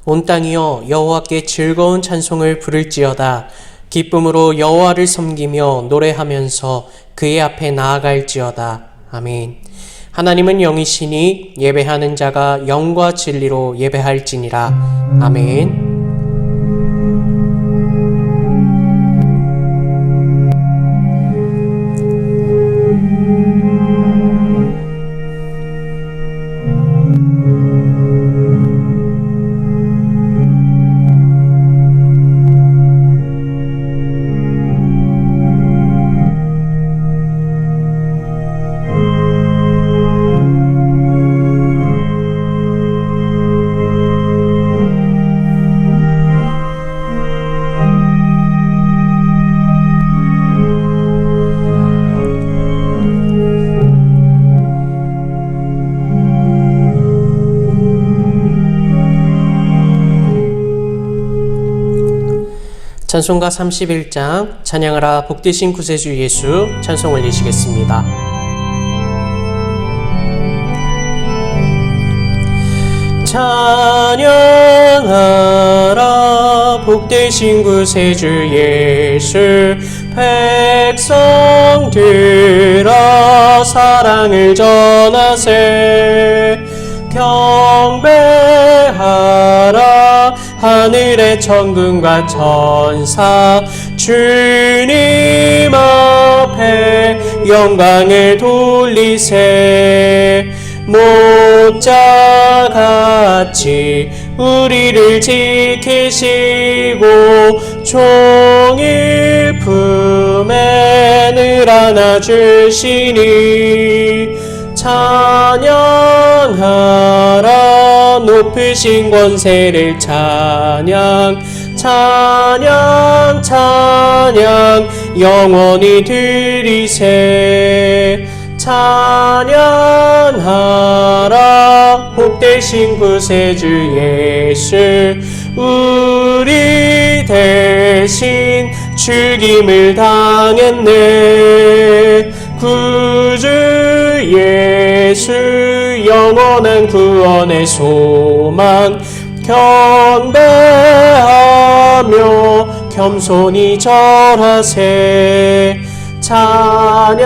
온 땅이여 여호와께 즐거운 찬송을 부를지어다. 기쁨으로 여호와를 섬기며 노래하면서 그의 앞에 나아갈지어다. 아멘. 하나님은 영이시니 예배하는 자가 영과 진리로 예배할지니라. 아멘. 찬송가 31장 찬양하라 복되신 구세주 예수 찬송 올리시겠습니다. 찬양하라 복되신 구세주 예수 백성들아 사랑을 전하세 경배하라 하늘의 천군과 천사 주님 앞에 영광을 돌리세 모자같이 우리를 지키시고 종일 품에 늘 안아주시니 찬양하라 높으신 권세를 찬양 찬양 찬양 영원히 드리세 찬양하라 복되신 구세주 예수 우리 대신 죽임을 당했네 구주 예수 영원한 구원의 소망 경배하며 겸손히 절하세 찬양하라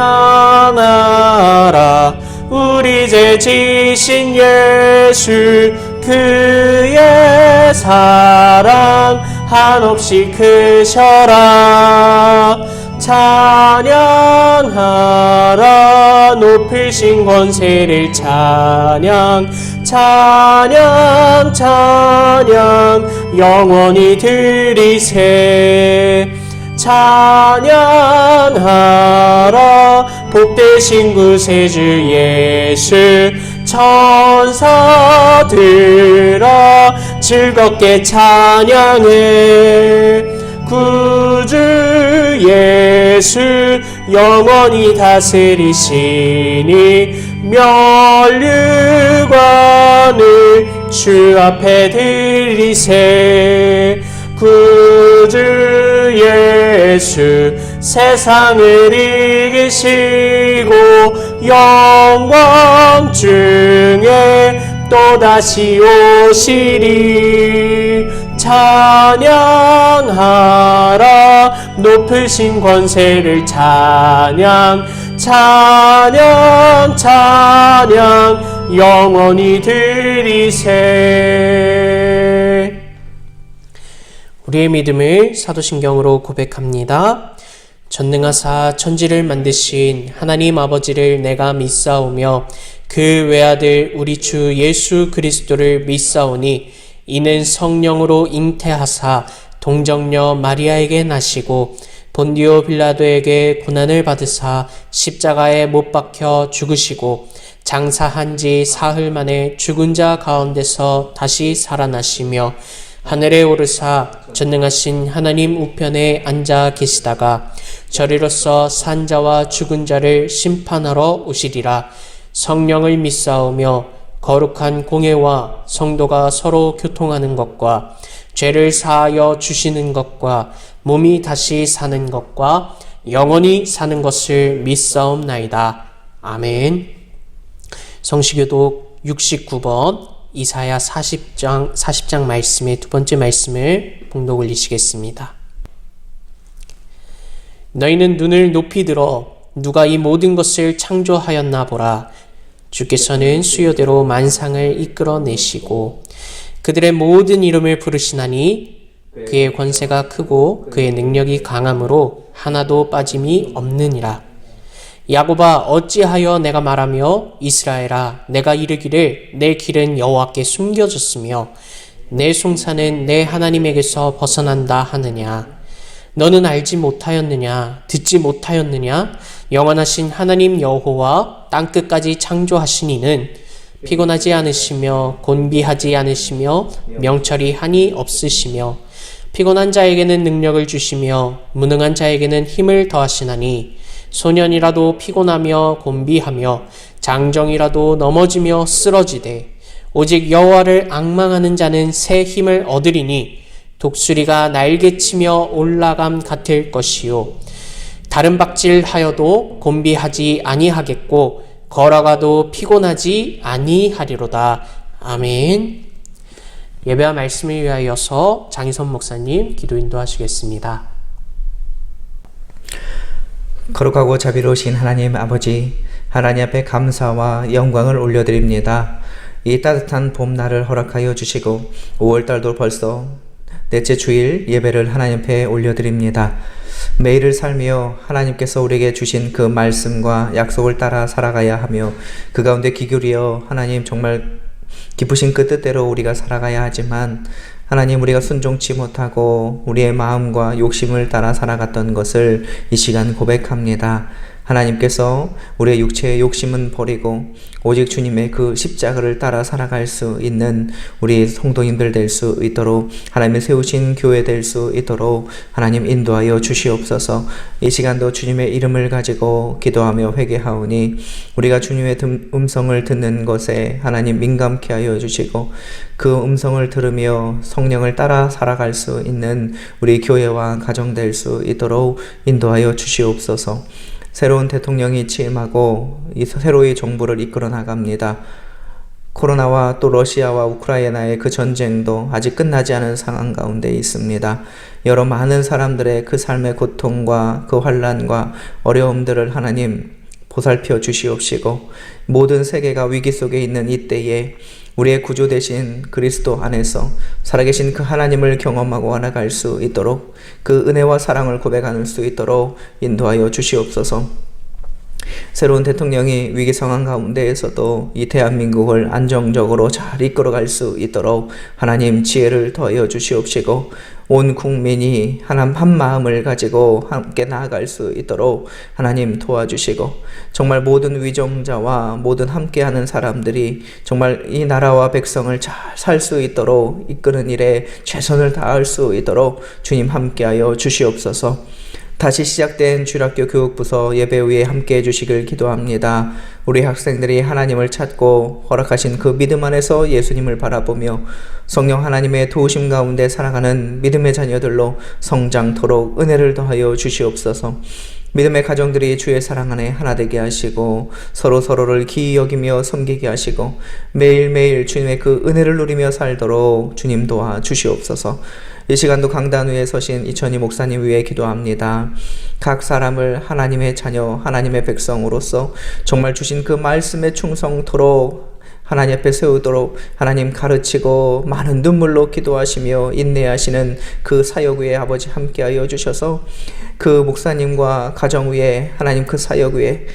우리 죄 지신 예수 그의 사랑 한없이 크셔라 찬양하라 높으신 권세를 찬양 찬양 찬양 영원히 드리세 찬양하라 복되신 구세주 예수 천사들아 즐겁게 찬양해 구주 예수 영원히 다스리시니 면류관을 주 앞에 드리세 구주 예수 세상을 이기시고 영광 중에 또다시 오시리 찬양하라 높으신 권세를 찬양 찬양 찬양 영원히 드리세. 우리의 믿음을 사도신경으로 고백합니다. 전능하사 천지를 만드신 하나님 아버지를 내가 믿사오며 그 외아들 우리 주 예수 그리스도를 믿사오니 이는 성령으로 잉태하사 동정녀 마리아에게 나시고 본디오 빌라도에게 고난을 받으사 십자가에 못 박혀 죽으시고 장사한 지 사흘 만에 죽은 자 가운데서 다시 살아나시며 하늘에 오르사 전능하신 하나님 우편에 앉아 계시다가 저리로서 산 자와 죽은 자를 심판하러 오시리라. 성령을 믿사오며 거룩한 공회와 성도가 서로 교통하는 것과 죄를 사하여 주시는 것과 몸이 다시 사는 것과 영원히 사는 것을 믿사옵나이다. 아멘. 성시교독 69번 이사야 40장 말씀의 두 번째 말씀을 봉독 올리시겠습니다. 너희는 눈을 높이 들어 누가 이 모든 것을 창조하였나 보라. 주께서는 수요대로 만상을 이끌어내시고 그들의 모든 이름을 부르시나니 그의 권세가 크고 그의 능력이 강함으로 하나도 빠짐이 없느니라. 야곱아 어찌하여 내가 말하며 이스라엘아 내가 이르기를 내 길은 여호와께 숨겨졌으며 내 송사는 내 하나님에게서 벗어난다 하느냐. 너는 알지 못하였느냐 듣지 못하였느냐. 영원하신 하나님 여호와 땅끝까지 창조하신 이는 피곤하지 않으시며 곤비하지 않으시며 명철이 한이 없으시며 피곤한 자에게는 능력을 주시며 무능한 자에게는 힘을 더하시나니 소년이라도 피곤하며 곤비하며 장정이라도 넘어지며 쓰러지되 오직 여호와를 앙망하는 자는 새 힘을 얻으리니 독수리가 날개치며 올라감 같을 것이요 다른 박질하여도 곤비하지 아니하겠고 걸어가도 피곤하지 아니하리로다. 아멘. 예배와 말씀을 위하여서 장희선 목사님 기도 인도하시겠습니다. 거룩하고 자비로우신 하나님 아버지, 하나님 앞에 감사와 영광을 올려드립니다. 이 따뜻한 봄날을 허락하여 주시고 5월달도 벌써 넷째 주일 예배를 하나님 앞에 올려드립니다. 매일을 살며 하나님께서 우리에게 주신 그 말씀과 약속을 따라 살아가야 하며 그 가운데 기울여 하나님 정말 기쁘신 그 뜻대로 우리가 살아가야 하지만 하나님 우리가 순종치 못하고 우리의 마음과 욕심을 따라 살아갔던 것을 이 시간 고백합니다. 하나님께서 우리의 육체의 욕심은 버리고 오직 주님의 그 십자가를 따라 살아갈 수 있는 우리 성도님들 될 수 있도록 하나님의 세우신 교회 될 수 있도록 하나님 인도하여 주시옵소서. 이 시간도 주님의 이름을 가지고 기도하며 회개하오니 우리가 주님의 음성을 듣는 것에 하나님 민감케 하여 주시고 그 음성을 들으며 성령을 따라 살아갈 수 있는 우리 교회와 가정 될 수 있도록 인도하여 주시옵소서. 새로운 대통령이 취임하고 이 새로운 정부를 이끌어 나갑니다. 코로나와 또 러시아와 우크라이나의 그 전쟁도 아직 끝나지 않은 상황 가운데 있습니다. 여러 많은 사람들의 그 삶의 고통과 그 환난과 어려움들을 하나님 보살펴 주시옵시고 모든 세계가 위기 속에 있는 이때에 우리의 구주 되신 그리스도 안에서 살아계신 그 하나님을 경험하고 알아갈 수 있도록 그 은혜와 사랑을 고백할 수 있도록 인도하여 주시옵소서. 새로운 대통령이 위기 상황 가운데에서도 이 대한민국을 안정적으로 잘 이끌어갈 수 있도록 하나님 지혜를 더하여 주시옵시고 온 국민이 하나님 한 마음을 가지고 함께 나아갈 수 있도록 하나님 도와주시고 정말 모든 위정자와 모든 함께하는 사람들이 정말 이 나라와 백성을 잘 살 수 있도록 이끄는 일에 최선을 다할 수 있도록 주님 함께하여 주시옵소서. 다시 시작된 주일학교 교육부서 예배 위에 함께 해주시길 기도합니다. 우리 학생들이 하나님을 찾고 허락하신 그 믿음 안에서 예수님을 바라보며 성령 하나님의 도우심 가운데 살아가는 믿음의 자녀들로 성장토록 은혜를 더하여 주시옵소서. 믿음의 가정들이 주의 사랑 안에 하나 되게 하시고 서로를 기이 여기며 섬기게 하시고 매일매일 주님의 그 은혜를 누리며 살도록 주님 도와 주시옵소서. 이 시간도 강단 위에 서신 이천희 목사님 위해 기도합니다. 각 사람을 하나님의 자녀, 하나님의 백성으로서 정말 주신 그 말씀에 충성토록 하나님 앞에 세우도록 하나님 가르치고 많은 눈물로 기도하시며 인내하시는 그 사역 위에 아버지 함께하여 주셔서 그 목사님과 가정 위에 하나님 그 사역 위에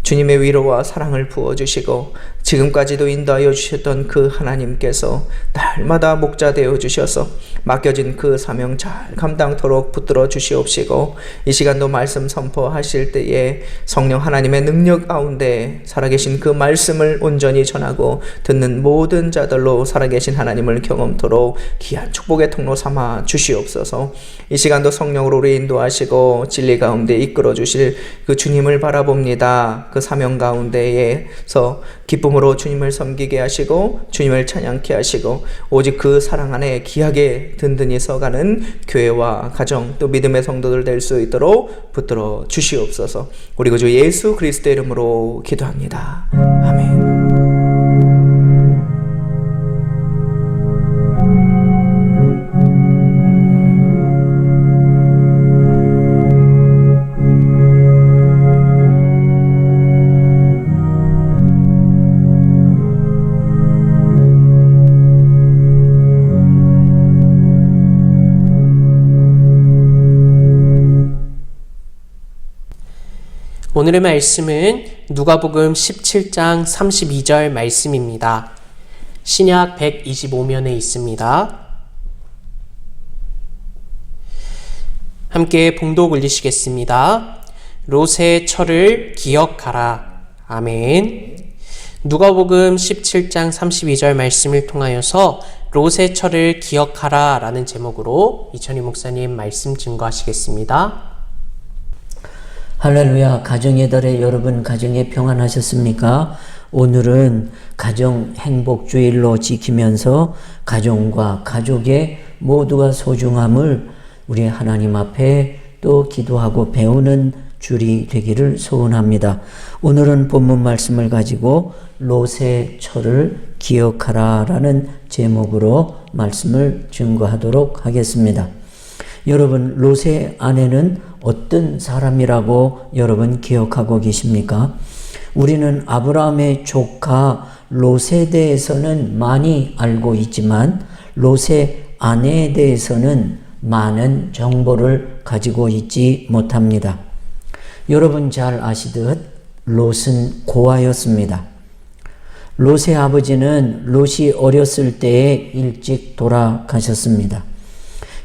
주님의 위로와 사랑을 부어주시고 지금까지도 인도하여 주셨던 그 하나님께서 날마다 목자 되어 주셔서 맡겨진 그 사명 잘 감당토록 붙들어 주시옵시고 이 시간도 말씀 선포하실 때에 성령 하나님의 능력 가운데 살아계신 그 말씀을 온전히 전하고 듣는 모든 자들로 살아계신 하나님을 경험토록 귀한 축복의 통로 삼아 주시옵소서. 이 시간도 성령으로 우리 인도하시고 진리 가운데 이끌어 주실 그 주님을 바라봅니다. 그 사명 가운데에서 기쁨으로 주님을 섬기게 하시고 주님을 찬양케 하시고 오직 그 사랑 안에 귀하게 든든히 서가는 교회와 가정 또 믿음의 성도들 될 수 있도록 붙들어 주시옵소서. 우리 구주 예수 그리스도의 이름으로 기도합니다. 아멘. 오늘의 말씀은 누가복음 17장 32절 말씀입니다. 신약 125면에 있습니다. 함께 봉독 올리시겠습니다. 롯의 철을 기억하라. 아멘. 누가복음 17장 32절 말씀을 통하여서 롯의 철을 기억하라 라는 제목으로 이천희 목사님 말씀 증거하시겠습니다. 할렐루야. 가정의 달에 여러분 가정에 평안하셨습니까? 오늘은 가정 행복주일로 지키면서 가정과 가족의 모두가 소중함을 우리 하나님 앞에 또 기도하고 배우는 주일이 되기를 소원합니다. 오늘은 본문 말씀을 가지고 롯의 철을 기억하라 라는 제목으로 말씀을 증거하도록 하겠습니다. 여러분, 롯의 아내는 어떤 사람이라고 여러분 기억하고 계십니까? 우리는 아브라함의 조카 롯에 대해서는 많이 알고 있지만 롯의 아내에 대해서는 많은 정보를 가지고 있지 못합니다. 여러분 잘 아시듯 롯은 고아였습니다. 롯의 아버지는 롯이 어렸을 때에 일찍 돌아가셨습니다.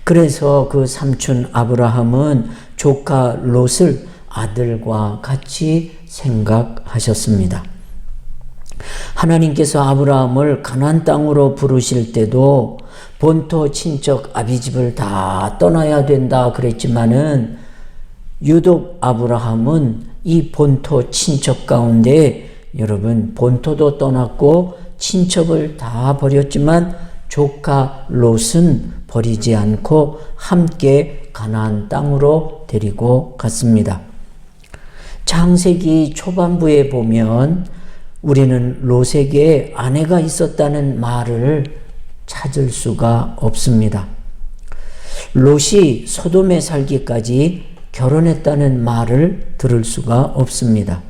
그래서 그 삼촌 아브라함은 조카 롯을 아들과 같이 생각하셨습니다. 하나님께서 아브라함을 가나안 땅으로 부르실 때도 본토 친척 아비집을 다 떠나야 된다 그랬지만은 유독 아브라함은 이 본토 친척 가운데 여러분 본토도 떠났고 친척을 다 버렸지만 조카 롯은 버리지 않고 함께 가나안 땅으로 데리고 갔습니다. 창세기 초반부에 보면 우리는 롯에게 아내가 있었다는 말을 찾을 수가 없습니다. 롯이 소돔에 살기까지 결혼했다는 말을 들을 수가 없습니다.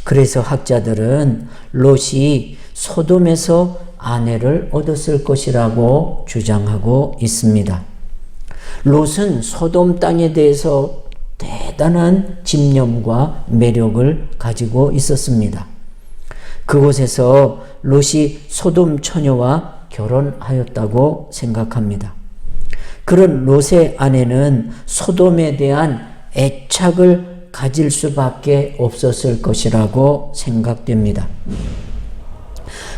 그래서 학자들은 롯이 소돔에서 아내를 얻었을 것이라고 주장하고 있습니다. 롯은 소돔 땅에 대해서 대단한 집념과 매력을 가지고 있었습니다. 그곳에서 롯이 소돔 처녀와 결혼하였다고 생각합니다. 그런 롯의 아내는 소돔에 대한 애착을 가질 수밖에 없었을 것이라고 생각됩니다.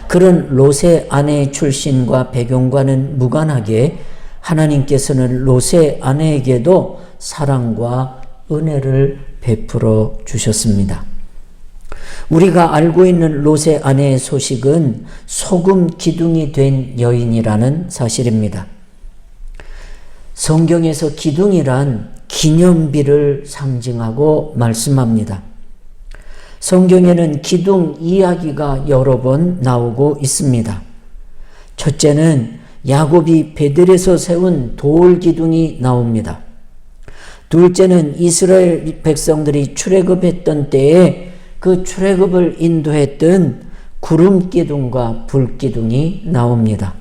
그런 롯의 아내의 출신과 배경과는 무관하게 하나님께서는 롯의 아내에게도 사랑과 은혜를 베풀어 주셨습니다. 우리가 알고 있는 롯의 아내의 소식은 소금 기둥이 된 여인이라는 사실입니다. 성경에서 기둥이란 기념비를 상징하고 말씀합니다. 성경에는 기둥 이야기가 여러 번 나오고 있습니다. 첫째는 야곱이 베들에서 세운 돌 기둥이 나옵니다. 둘째는 이스라엘 백성들이 출애굽했던 때에 그 출애굽을 인도했던 구름 기둥과 불 기둥이 나옵니다.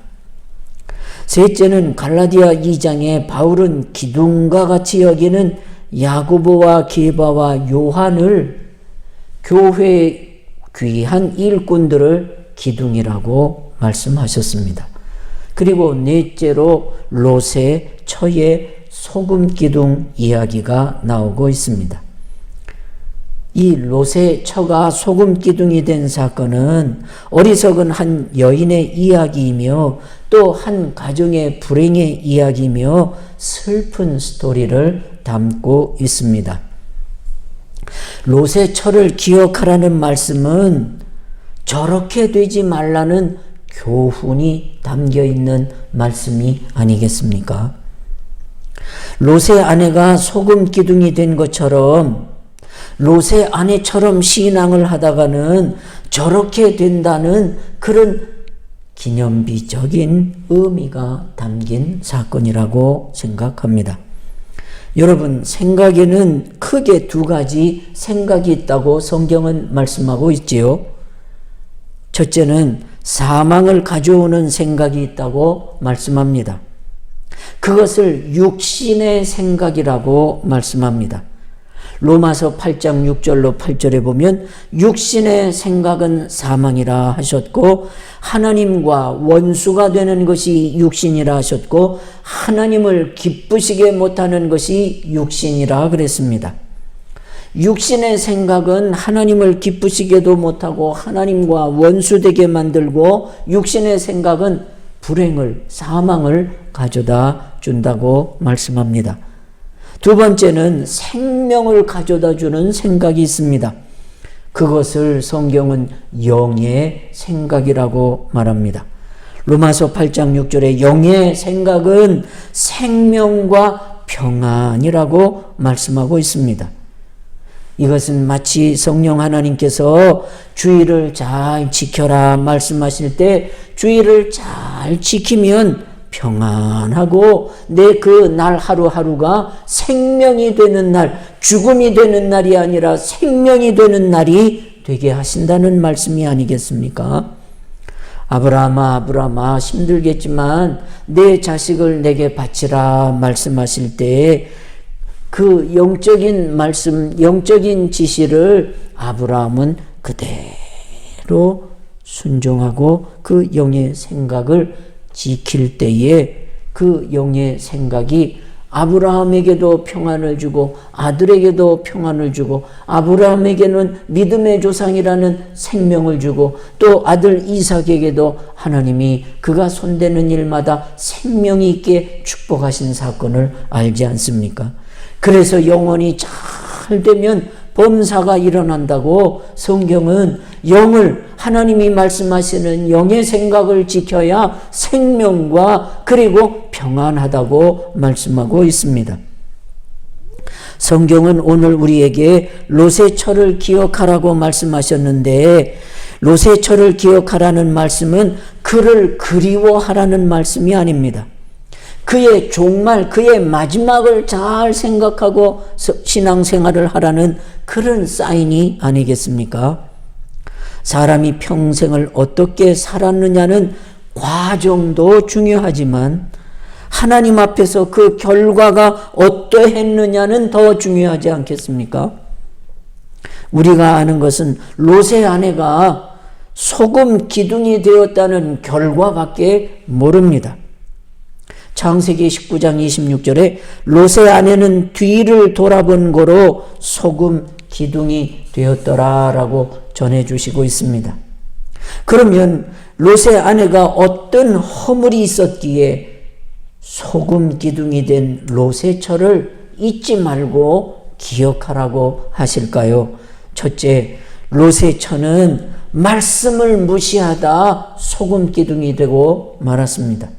셋째는 갈라디아 2장에 바울은 기둥과 같이 여기는 야고보와 게바와 요한을 교회의 귀한 일꾼들을 기둥이라고 말씀하셨습니다. 그리고 넷째로 롯의 처의 소금 기둥 이야기가 나오고 있습니다. 이 롯의 처가 소금 기둥이 된 사건은 어리석은 한 여인의 이야기이며 또 한 가정의 불행의 이야기이며 슬픈 스토리를 담고 있습니다. 롯의 처를 기억하라는 말씀은 저렇게 되지 말라는 교훈이 담겨 있는 말씀이 아니겠습니까? 롯의 아내가 소금 기둥이 된 것처럼 롯의 아내처럼 신앙을 하다가는 저렇게 된다는 그런 기념비적인 의미가 담긴 사건이라고 생각합니다. 여러분, 생각에는 크게 두 가지 생각이 있다고 성경은 말씀하고 있지요. 첫째는 사망을 가져오는 생각이 있다고 말씀합니다. 그것을 육신의 생각이라고 말씀합니다. 로마서 8장 6절로 8절에 보면 육신의 생각은 사망이라 하셨고 하나님과 원수가 되는 것이 육신이라 하셨고 하나님을 기쁘시게 못하는 것이 육신이라 그랬습니다. 육신의 생각은 하나님을 기쁘시게도 못하고 하나님과 원수되게 만들고 육신의 생각은 불행을, 사망을 가져다 준다고 말씀합니다. 두 번째는 생명을 가져다 주는 생각이 있습니다. 그것을 성경은 영의 생각이라고 말합니다. 로마서 8장 6절에 영의 생각은 생명과 평안이라고 말씀하고 있습니다. 이것은 마치 성령 하나님께서 주의를 잘 지켜라 말씀하실 때 주의를 잘 지키면 평안하고 내 그 날 하루하루가 생명이 되는 날, 죽음이 되는 날이 아니라 생명이 되는 날이 되게 하신다는 말씀이 아니겠습니까? 아브라함아 아브라함아 힘들겠지만 내 자식을 내게 바치라 말씀하실 때 그 영적인 말씀, 영적인 지시를 아브라함은 그대로 순종하고 그 영의 생각을 지킬 때에 그 영의 생각이 아브라함에게도 평안을 주고 아들에게도 평안을 주고 아브라함에게는 믿음의 조상이라는 생명을 주고 또 아들 이삭에게도 하나님이 그가 손대는 일마다 생명이 있게 축복하신 사건을 알지 않습니까? 그래서 영혼이 잘 되면 범사가 일어난다고 성경은 영을 하나님이 말씀하시는 영의 생각을 지켜야 생명과 그리고 평안하다고 말씀하고 있습니다. 성경은 오늘 우리에게 롯의 철을 기억하라고 말씀하셨는데 롯의 철을 기억하라는 말씀은 그를 그리워하라는 말씀이 아닙니다. 그의 종말, 그의 마지막을 잘 생각하고 신앙생활을 하라는 그런 사인이 아니겠습니까? 사람이 평생을 어떻게 살았느냐는 과정도 중요하지만 하나님 앞에서 그 결과가 어떠했느냐는 더 중요하지 않겠습니까? 우리가 아는 것은 롯의 아내가 소금 기둥이 되었다는 결과밖에 모릅니다. 창세기 19장 26절에 롯의 아내는 뒤를 돌아본 고로 소금 기둥이 되었더라라고 전해주시고 있습니다. 그러면 롯의 아내가 어떤 허물이 있었기에 소금 기둥이 된 롯의 철을 잊지 말고 기억하라고 하실까요? 첫째, 롯의 철은 말씀을 무시하다 소금 기둥이 되고 말았습니다.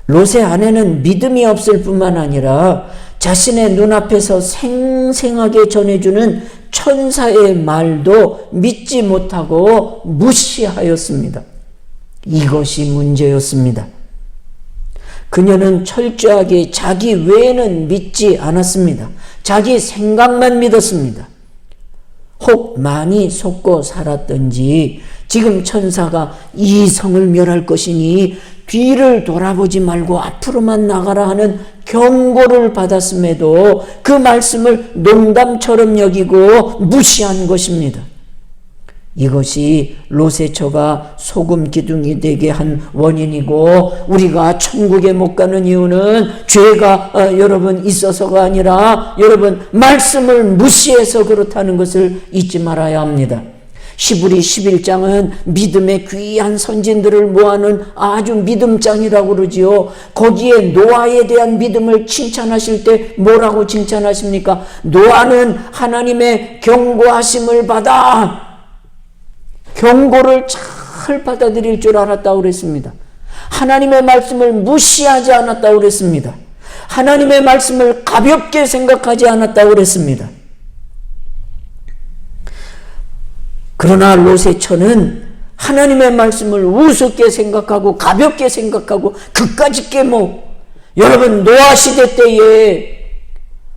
롯의 아내는 믿음이 없을 뿐만 아니라 자신의 눈앞에서 생생하게 전해주는 천사의 말도 믿지 못하고 무시하였습니다. 이것이 문제였습니다. 그녀는 철저하게 자기 외에는 믿지 않았습니다. 자기 생각만 믿었습니다. 혹 많이 속고 살았던지 지금 천사가 이 성을 멸할 것이니 뒤를 돌아보지 말고 앞으로만 나가라 하는 경고를 받았음에도 그 말씀을 농담처럼 여기고 무시한 것입니다. 이것이 롯의 처가 소금 기둥이 되게 한 원인이고 우리가 천국에 못 가는 이유는 죄가 여러분 있어서가 아니라 여러분 말씀을 무시해서 그렇다는 것을 잊지 말아야 합니다. 시브리 11장은 믿음의 귀한 선진들을 모아놓은 아주 믿음장이라고 그러지요. 거기에 노아에 대한 믿음을 칭찬하실 때 뭐라고 칭찬하십니까? 노아는 하나님의 경고하심을 받아 경고를 잘 받아들일 줄 알았다고 그랬습니다. 하나님의 말씀을 무시하지 않았다고 그랬습니다. 하나님의 말씀을 가볍게 생각하지 않았다고 그랬습니다. 그러나 롯의 처는 하나님의 말씀을 우습게 생각하고 가볍게 생각하고 그까짓 게 여러분 노아 시대 때에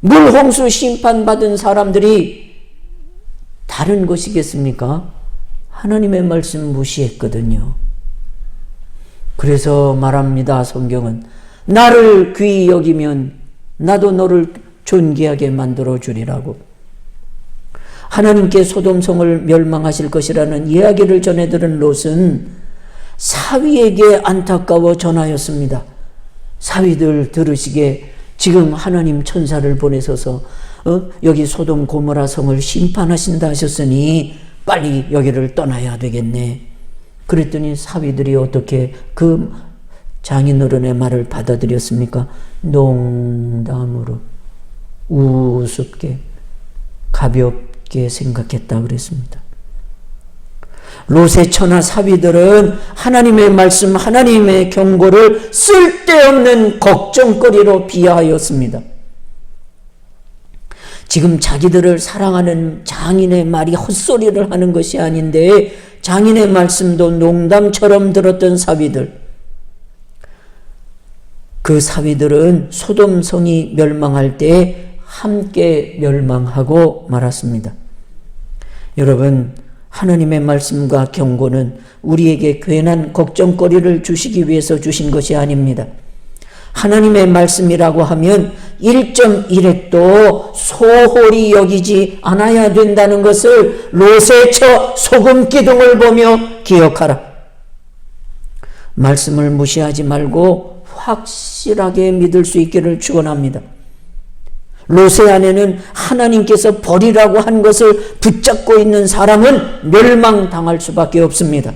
물홍수 심판받은 사람들이 다른 것이겠습니까? 하나님의 말씀 무시했거든요. 그래서 말합니다. 성경은 나를 귀히 여기면 나도 너를 존귀하게 만들어 주리라고. 하나님께 소돔성을 멸망하실 것이라는 이야기를 전해 들은 롯은 사위에게 안타까워 전하였습니다. 사위들 들으시게 지금 하나님 천사를 보내셔서 여기 소돔 고모라 성을 심판하신다 하셨으니 빨리 여기를 떠나야 되겠네. 그랬더니 사위들이 어떻게 그 장인어른의 말을 받아들였습니까? 농담으로 우습게 가볍게 생각했다 그랬습니다. 롯의 처나 사위들은 하나님의 말씀, 하나님의 경고를 쓸데없는 걱정거리로 비하하였습니다. 지금 자기들을 사랑하는 장인의 말이 헛소리를 하는 것이 아닌데 장인의 말씀도 농담처럼 들었던 사위들, 그 사위들은 소돔성이 멸망할 때 함께 멸망하고 말았습니다. 여러분, 하나님의 말씀과 경고는 우리에게 괜한 걱정거리를 주시기 위해서 주신 것이 아닙니다. 하나님의 말씀이라고 하면 1.1핵도 소홀히 여기지 않아야 된다는 것을 롯의 처 소금 기둥을 보며 기억하라. 말씀을 무시하지 말고 확실하게 믿을 수 있기를 축원합니다. 롯의 아내는 하나님께서 버리라고 한 것을 붙잡고 있는 사람은 멸망당할 수밖에 없습니다.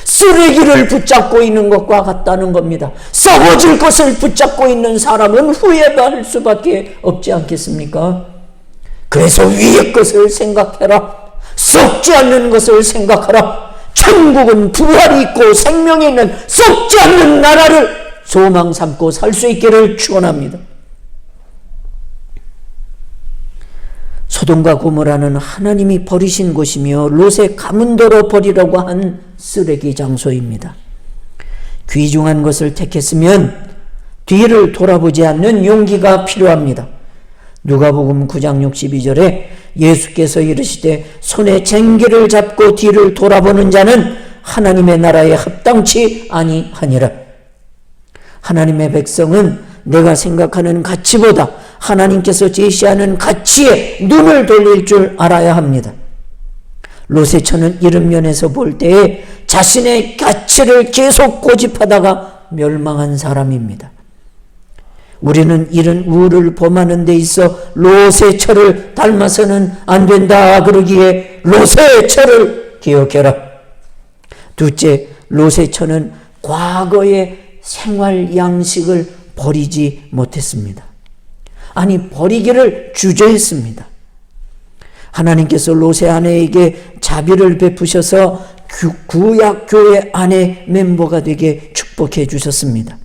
쓰레기를 붙잡고 있는 것과 같다는 겁니다. 썩어질 것을 붙잡고 있는 사람은 후회할 수밖에 없지 않겠습니까? 그래서 위의 것을 생각해라. 썩지 않는 것을 생각하라. 천국은 부활이 있고 생명이 있는 썩지 않는 나라를 소망 삼고 살 수 있기를 축원합니다. 소돔과 고모라는 하나님이 버리신 곳이며 롯의 가문도로 버리라고 한 쓰레기 장소입니다. 귀중한 것을 택했으면 뒤를 돌아보지 않는 용기가 필요합니다. 누가복음 9장 62절에 예수께서 이르시되 손에 쟁기를 잡고 뒤를 돌아보는 자는 하나님의 나라에 합당치 아니하니라. 하나님의 백성은 내가 생각하는 가치보다 하나님께서 제시하는 가치에 눈을 돌릴 줄 알아야 합니다. 롯의 처는 이런 면에서 볼 때에 자신의 가치를 계속 고집하다가 멸망한 사람입니다. 우리는 이런 우를 범하는 데 있어 롯의 처를 닮아서는 안 된다 그러기에 롯의 처를 기억해라. 둘째, 롯의 처는 과거의 생활 양식을 버리지 못했습니다. 아니, 버리기를 주저했습니다. 하나님께서 롯의 아내에게 자비를 베푸셔서 구약교회 안에 멤버가 되게 축복해 주셨습니다.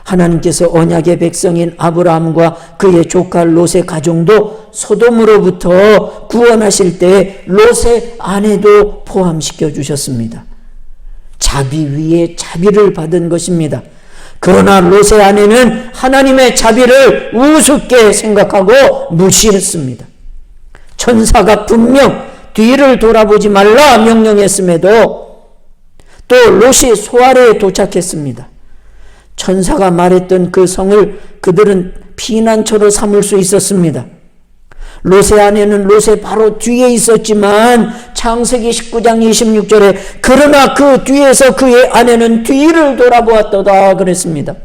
하나님께서 언약의 백성인 아브라함과 그의 조카 롯의 가정도 소돔으로부터 구원하실 때 롯의 아내도 포함시켜 주셨습니다. 자비 위에 자비를 받은 것입니다. 그러나 롯의 아내는 하나님의 자비를 우습게 생각하고 무시했습니다. 천사가 분명 뒤를 돌아보지 말라 명령했음에도 또 롯이 소아래에 도착했습니다. 천사가 말했던 그 성을 그들은 피난처로 삼을 수 있었습니다. 롯의 아내는 롯의 바로 뒤에 있었지만 창세기 19장 26절에 그러나 그 뒤에서 그의 아내는 뒤를 돌아보았도다 그랬습니다.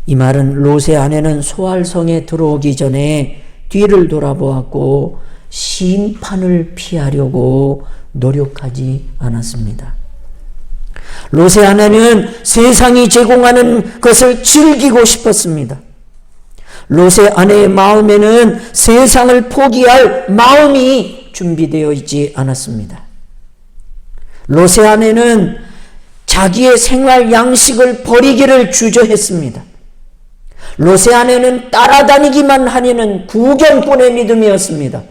이 말은 롯의 아내는 소알성에 들어오기 전에 뒤를 돌아보았고 심판을 피하려고 노력하지 않았습니다. 롯의 아내는 세상이 제공하는 것을 즐기고 싶었습니다. 롯의 아내의 마음에는 세상을 포기할 마음이 준비되어 있지 않았습니다. 롯의 아내는 자기의 생활 양식을 버리기를 주저했습니다. 롯의 아내는 따라다니기만 하려는 구경꾼의 믿음이었습니다.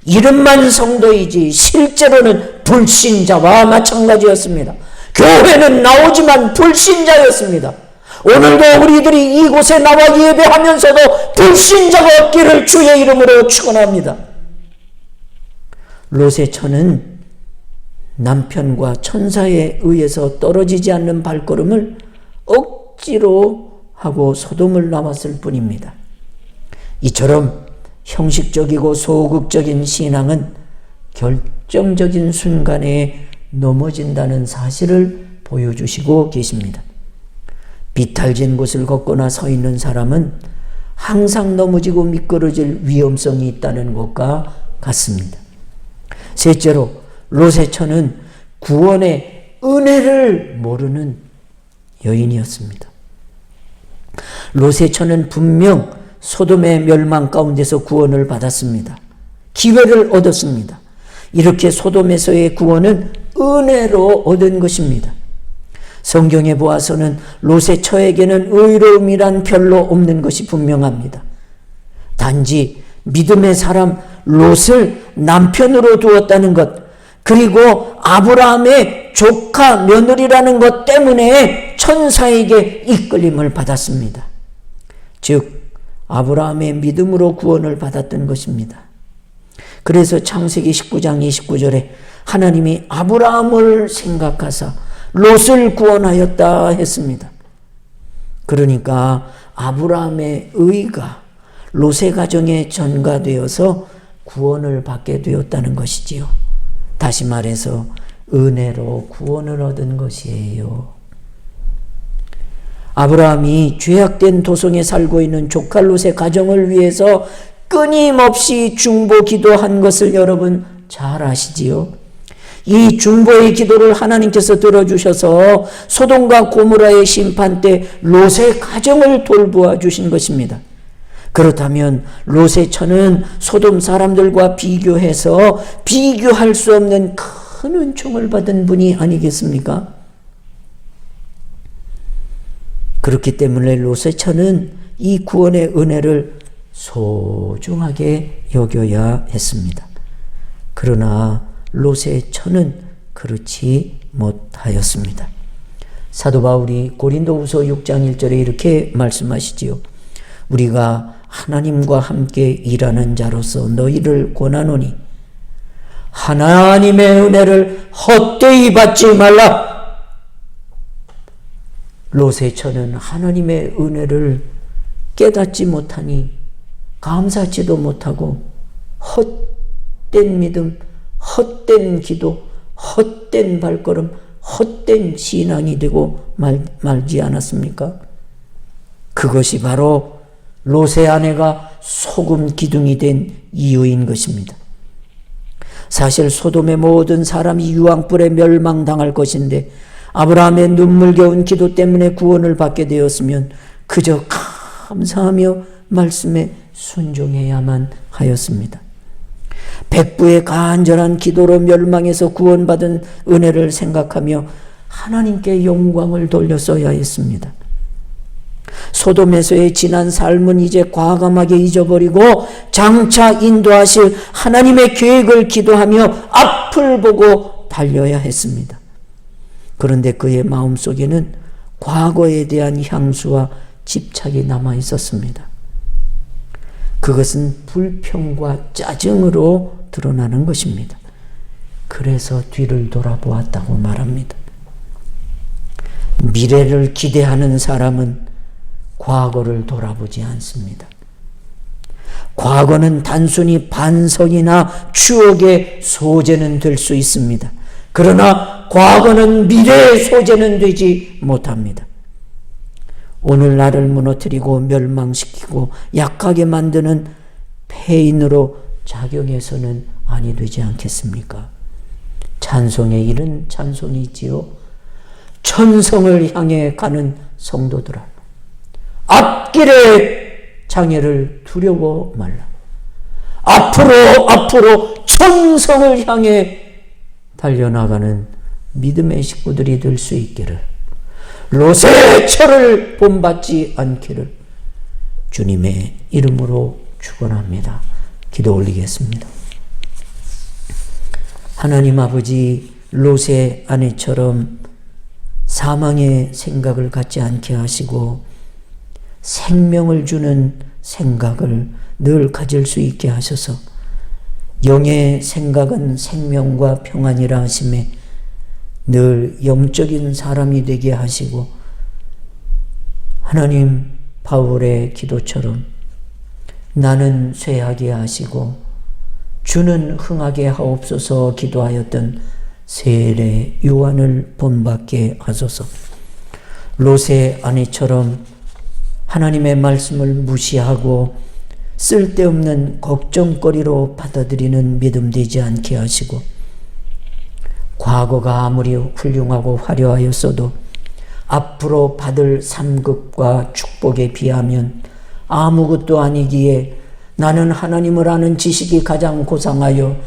이름만 성도이지 실제로는 불신자와 마찬가지였습니다. 교회는 나오지만 불신자였습니다. 오늘도 우리들이 이곳에 나와 예배하면서도 불신자가 없기를 주의 이름으로 축원합니다. 롯의 처는 남편과 천사에 의해서 떨어지지 않는 발걸음을 억지로 하고 소돔을 나왔을 뿐입니다. 이처럼 형식적이고 소극적인 신앙은 결정적인 순간에 넘어진다는 사실을 보여주시고 계십니다. 비탈진 곳을 걷거나 서 있는 사람은 항상 넘어지고 미끄러질 위험성이 있다는 것과 같습니다. 셋째로, 롯의 처는 구원의 은혜를 모르는 여인이었습니다. 롯의 처는 분명 소돔의 멸망 가운데서 구원을 받았습니다. 기회를 얻었습니다. 이렇게 소돔에서의 구원은 은혜로 얻은 것입니다. 성경에 보아서는 롯의 처에게는 의로움이란 별로 없는 것이 분명합니다. 단지 믿음의 사람 롯을 남편으로 두었다는 것, 그리고 아브라함의 조카 며느리라는 것 때문에 천사에게 이끌림을 받았습니다. 즉 아브라함의 믿음으로 구원을 받았던 것입니다. 그래서 창세기 19장 29절에 하나님이 아브라함을 생각하사 롯을 구원하였다 했습니다. 그러니까 아브라함의 의가 롯의 가정에 전가되어서 구원을 받게 되었다는 것이지요. 다시 말해서 은혜로 구원을 얻은 것이에요. 아브라함이 죄악된 도성에 살고 있는 조카 롯의 가정을 위해서 끊임없이 중보 기도한 것을 여러분 잘 아시지요? 이 중보의 기도를 하나님께서 들어주셔서 소돔과 고모라의 심판 때 롯의 가정을 돌보아 주신 것입니다. 그렇다면 롯의 처는 소돔 사람들과 비교해서 비교할 수 없는 큰 은총을 받은 분이 아니겠습니까? 그렇기 때문에 롯의 처는 이 구원의 은혜를 소중하게 여겨야 했습니다. 그러나 롯의 처는 그렇지 못하였습니다. 사도 바울이 고린도후서 6장 1절에 이렇게 말씀하시지요. 우리가 하나님과 함께 일하는 자로서 너희를 권하노니 하나님의 은혜를 헛되이 받지 말라. 롯의 처는 하나님의 은혜를 깨닫지 못하니 감사치도 못하고 헛된 믿음, 헛된 기도, 헛된 발걸음, 헛된 신앙이 되고 말지 않았습니까? 그것이 바로 롯의 아내가 소금 기둥이 된 이유인 것입니다. 사실 소돔의 모든 사람이 유황불에 멸망당할 것인데 아브라함의 눈물겨운 기도 때문에 구원을 받게 되었으면 그저 감사하며 말씀에 순종해야만 하였습니다. 백부의 간절한 기도로 멸망에서 구원받은 은혜를 생각하며 하나님께 영광을 돌렸어야 했습니다. 소돔에서의 지난 삶은 이제 과감하게 잊어버리고 장차 인도하실 하나님의 계획을 기도하며 앞을 보고 달려야 했습니다. 그런데 그의 마음속에는 과거에 대한 향수와 집착이 남아 있었습니다. 그것은 불평과 짜증으로 드러나는 것입니다. 그래서 뒤를 돌아보았다고 말합니다. 미래를 기대하는 사람은 과거를 돌아보지 않습니다. 과거는 단순히 반성이나 추억의 소재는 될 수 있습니다. 그러나 과거는 미래의 소재는 되지 못합니다. 오늘 나를 무너뜨리고 멸망시키고 약하게 만드는 폐인으로 작용해서는 아니 되지 않겠습니까? 찬송의 일은 찬송이지요. 천성을 향해 가는 성도들아, 앞길의 장애를 두려워 말라. 앞으로 천성을 향해 달려나가는 믿음의 식구들이 될 수 있기를, 롯의 처를 본받지 않기를 주님의 이름으로 축원합니다. 기도 올리겠습니다. 하나님 아버지, 롯의 아내처럼 사망의 생각을 갖지 않게 하시고 생명을 주는 생각을 늘 가질 수 있게 하셔서 영의 생각은 생명과 평안이라 하심에 늘 영적인 사람이 되게 하시고 하나님, 바울의 기도처럼 나는 쇠하게 하시고 주는 흥하게 하옵소서 기도하였던 세례 요한을 본받게 하소서. 롯의 아내처럼 하나님의 말씀을 무시하고 쓸데없는 걱정거리로 받아들이는 믿음 되지 않게 하시고, 과거가 아무리 훌륭하고 화려하였어도 앞으로 받을 상급과 축복에 비하면 아무것도 아니기에 나는 하나님을 아는 지식이 가장 고상하여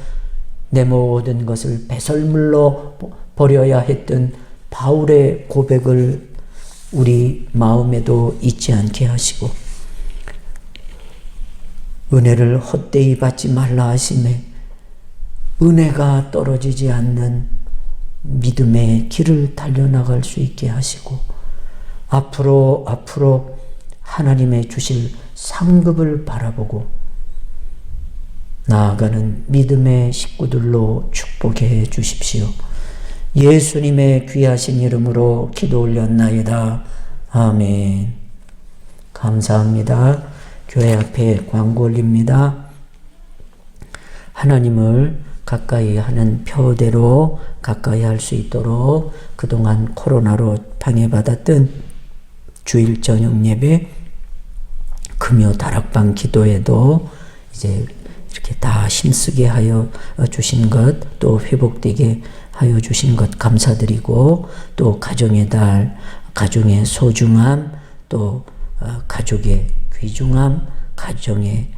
내 모든 것을 배설물로 버려야 했던 바울의 고백을 우리 마음에도 잊지 않게 하시고, 은혜를 헛되이 받지 말라 하심에 은혜가 떨어지지 않는 믿음의 길을 달려나갈 수 있게 하시고, 앞으로 하나님의 주실 상급을 바라보고 나아가는 믿음의 식구들로 축복해 주십시오. 예수님의 귀하신 이름으로 기도 올렸나이다. 아멘. 감사합니다. 교회 앞에 광고 올립니다. 하나님을 가까이 하는 표대로 가까이 할 수 있도록 그동안 코로나로 방해받았던 주일 저녁 예배, 금요 다락방 기도에도 이제 이렇게 다 힘쓰게 하여 주신 것, 또 회복되게 하여 주신 것 감사드리고, 또 가정의 달, 가정의 소중함, 또 가족의 귀중함, 가정의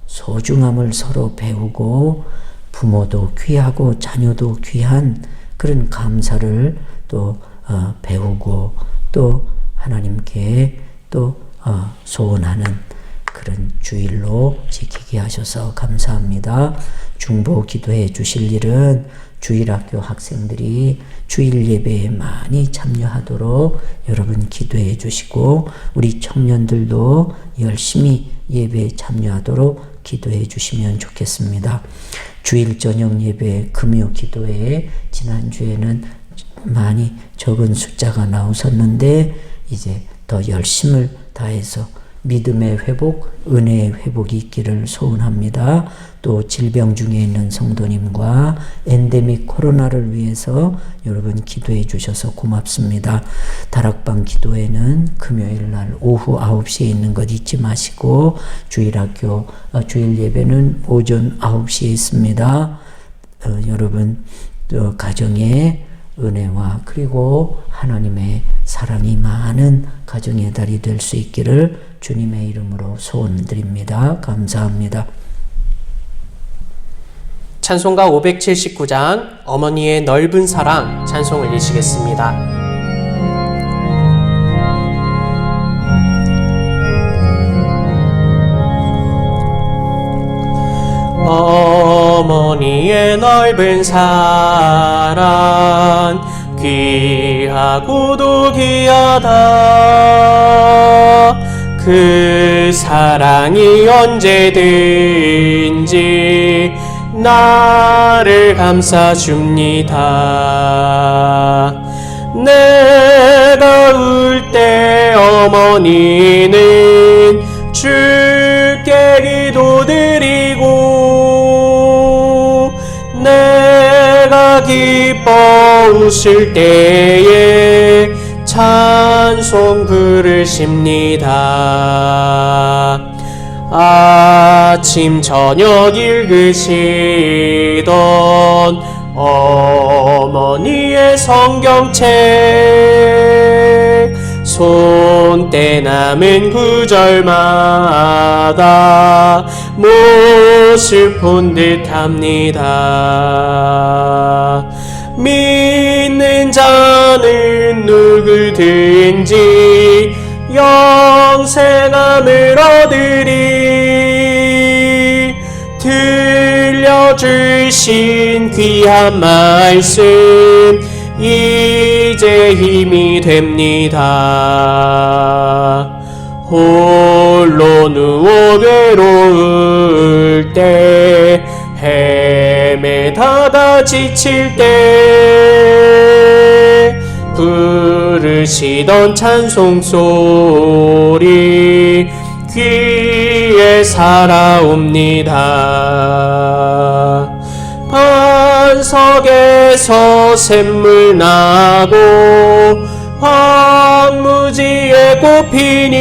소중함을 서로 배우고, 부모도 귀하고 자녀도 귀한 그런 감사를 또 배우고, 또 하나님께 또 소원하는 그런 주일로 지키게 하셔서 감사합니다. 중보 기도해 주실 일은 주일학교 학생들이 주일 예배에 많이 참여하도록 여러분 기도해 주시고, 우리 청년들도 열심히 예배에 참여하도록 기도해 주시면 좋겠습니다. 주일 저녁 예배, 금요 기도에 지난주에는 많이 적은 숫자가 나오셨는데 이제 더 열심을 다해서 믿음의 회복, 은혜의 회복이 있기를 소원합니다. 또 질병 중에 있는 성도님과 엔데믹 코로나를 위해서 여러분 기도해 주셔서 고맙습니다. 다락방 기도회는 금요일 날 오후 9시에 있는 것 잊지 마시고, 주일학교 주일 예배는 오전 9시에 있습니다. 여러분 가정에 은혜와 그리고 하나님의 사랑이 많은 가정의 달이 될 수 있기를 주님의 이름으로 소원드립니다. 감사합니다. 찬송가 579장 어머니의 넓은 사랑 찬송 올리시겠습니다. 어머니의 넓은 사랑 귀하고도 귀하다. 그 사랑이 언제든지 나를 감싸줍니다. 내가 울 때 어머니는 주께 기도드리고, 내가 기뻐 웃을 때에 찬송 부르십니다. 아침 저녁 읽으시던 어머니의 성경책, 손때 남은 구절마다 모습 본 듯합니다. 믿는 자는 누구든지 영생함을 얻으리. 들려주신 귀한 말씀 이제 힘이 됩니다. 홀로 누워 괴로울 때, 헤매다가 지칠 때 부르 들으시던 찬송 소리 귀에 살아옵니다. 반석에서 샘물 나고 황무지에 꽃피니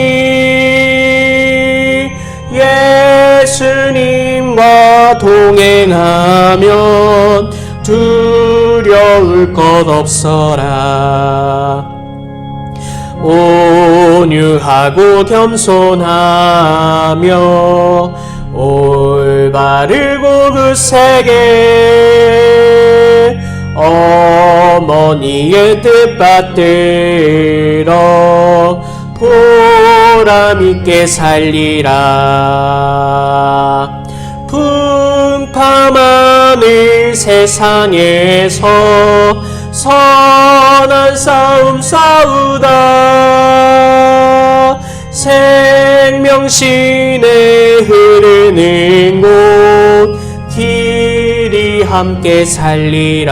예수님과 동행하면 두려울 것 없어라. 온유하고 겸손하며 올바르고 굳세게 어머니의 뜻 받들어 보람있게 살리라. 풍파만을 세상에서 선한 싸움 싸우다 생명신에 흐르는 곳 길이 함께 살리라.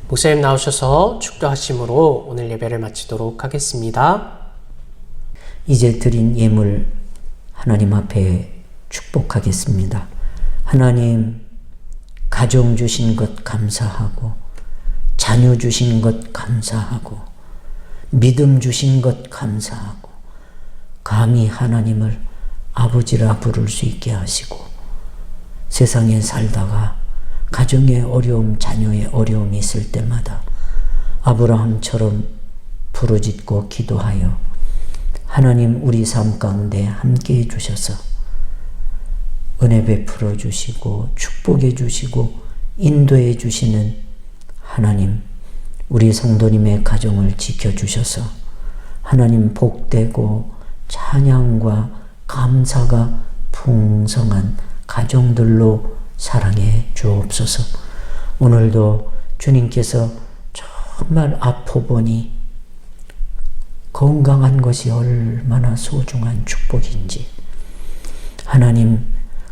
목사님 나오셔서 축도하심으로 오늘 예배를 마치도록 하겠습니다. 이제 드린 예물 하나님 앞에 축복하겠습니다. 하나님, 가정 주신 것 감사하고, 자녀 주신 것 감사하고, 믿음 주신 것 감사하고, 감히 하나님을 아버지라 부를 수 있게 하시고, 세상에 살다가 가정의 어려움, 자녀의 어려움이 있을 때마다 아브라함처럼 부르짖고 기도하여 하나님 우리 삶 가운데 함께 해주셔서 은혜 베풀어 주시고 축복해 주시고 인도해 주시는 하나님, 우리 성도님의 가정을 지켜주셔서 하나님 복되고 찬양과 감사가 풍성한 가정들로 사랑해 주옵소서. 오늘도 주님께서 정말 아프보니 건강한 것이 얼마나 소중한 축복인지, 하나님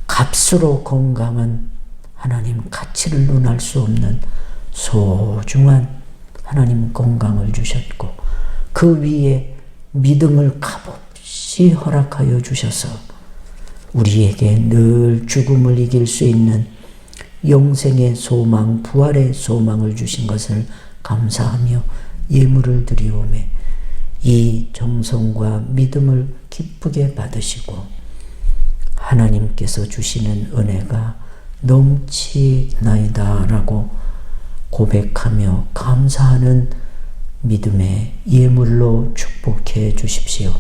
값으로 건강은 하나님 가치를 논할 수 없는 소중한 하나님 건강을 주셨고, 그 위에 믿음을 값없이 허락하여 주셔서 우리에게 늘 죽음을 이길 수 있는 영생의 소망, 부활의 소망을 주신 것을 감사하며 예물을 드리오매 이 정성과 믿음을 기쁘게 받으시고 하나님께서 주시는 은혜가 넘치나이다라고 고백하며 감사하는 믿음의 예물로 축복해 주십시오.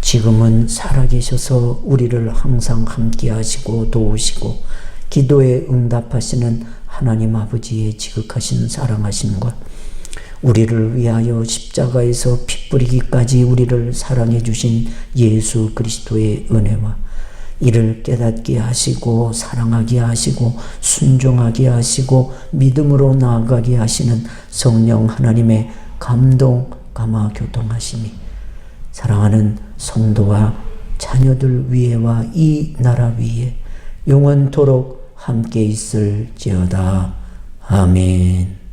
지금은 살아계셔서 우리를 항상 함께 하시고 도우시고 기도에 응답하시는 하나님 아버지의 지극하신 사랑하심과 우리를 위하여 십자가에서 피 뿌리기까지 우리를 사랑해 주신 예수 그리스도의 은혜와 이를 깨닫게 하시고 사랑하게 하시고 순종하게 하시고 믿음으로 나아가게 하시는 성령 하나님의 감동, 감화, 교통하심이 사랑하는 성도와 자녀들 위에와 이 나라 위에 영원토록 함께 있을지어다. 아멘.